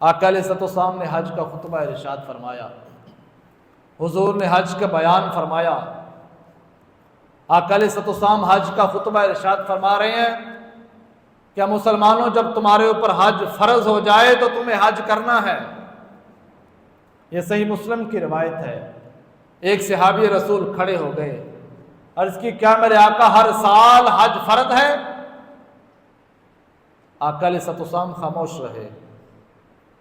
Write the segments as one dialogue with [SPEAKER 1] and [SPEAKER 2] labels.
[SPEAKER 1] آقا علیہ الصلوۃ والسلام نے حج کا خطبہ ارشاد فرمایا، حضور نے حج کا بیان فرمایا۔ آقا علیہ الصلوۃ والسلام حج کا خطبہ ارشاد فرما رہے ہیں کہ مسلمانوں، جب تمہارے اوپر حج فرض ہو جائے تو تمہیں حج کرنا ہے۔ یہ صحیح مسلم کی روایت ہے۔ ایک صحابی رسول کھڑے ہو گئے، عرض کی، کیا میرے آقا ہر سال حج فرض ہے؟ آقا علیہ الصلوۃ والسلام خاموش رہے،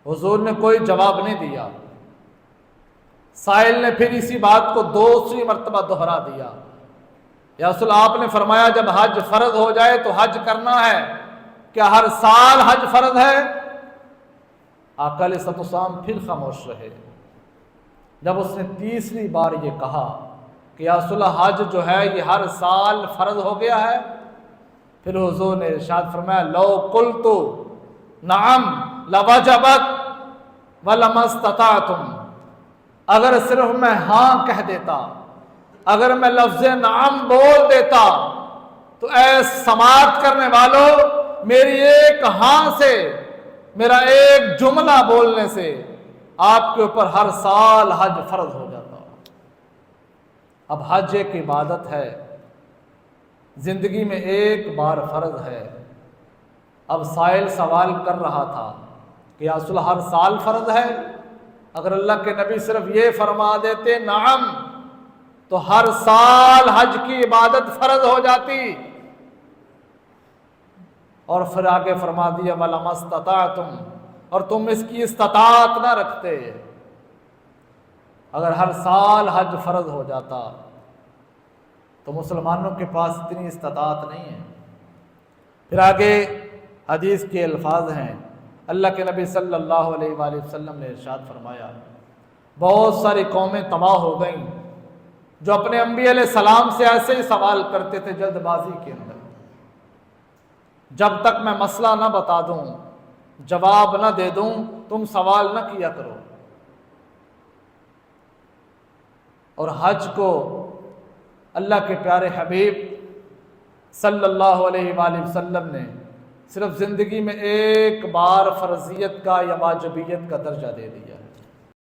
[SPEAKER 1] حضور نے کوئی جواب نہیں دیا۔ سائل نے پھر اسی بات کو دوسری مرتبہ دہرا دیا، یا رسول، آپ نے فرمایا جب حج فرض ہو جائے تو حج کرنا ہے، کیا ہر سال حج فرض ہے؟ آقا علیہ الصلوۃ والسلام پھر خاموش رہے۔ جب اس نے تیسری بار یہ کہا کہ یا رسول اللہ، حج جو ہے یہ ہر سال فرض ہو گیا ہے، پھر حضور نے ارشاد فرمایا، لو قلت نعم لوجبت ولما استطعتم، اگر صرف میں ہاں کہہ دیتا، اگر میں لفظ نعم بول دیتا تو اے سماعت کرنے والوں، میری ایک ہاں سے، میرا ایک جملہ بولنے سے آپ کے اوپر ہر سال حج فرض ہو جاتا۔ اب حج ایک عبادت ہے، زندگی میں ایک بار فرض ہے۔ اب سائل سوال کر رہا تھا کہ یا رسول اللہ، ہر سال فرض ہے؟ اگر اللہ کے نبی صرف یہ فرما دیتے نعم تو ہر سال حج کی عبادت فرض ہو جاتی، اور پھر آگے فرما دیا وَلَمَا اسْتَطَعْتُمْ، اور تم اس کی استطاعت نہ رکھتے۔ اگر ہر سال حج فرض ہو جاتا تو مسلمانوں کے پاس اتنی استطاعت نہیں ہے۔ پھر آگے حدیث کے الفاظ ہیں، اللہ کے نبی صلی اللہ علیہ وآلہ وسلم نے ارشاد فرمایا، بہت ساری قومیں تباہ ہو گئیں جو اپنے انبیاء علیہ السلام سے ایسے ہی سوال کرتے تھے جلد بازی کے اندر، جب تک میں مسئلہ نہ بتا دوں، جواب نہ دے دوں، تم سوال نہ کیا کرو۔ اور حج کو اللہ کے پیارے حبیب صلی اللہ علیہ وآلہ وسلم نے صرف زندگی میں ایک بار فرضیت کا یا واجبیت کا درجہ دے دیا ہے۔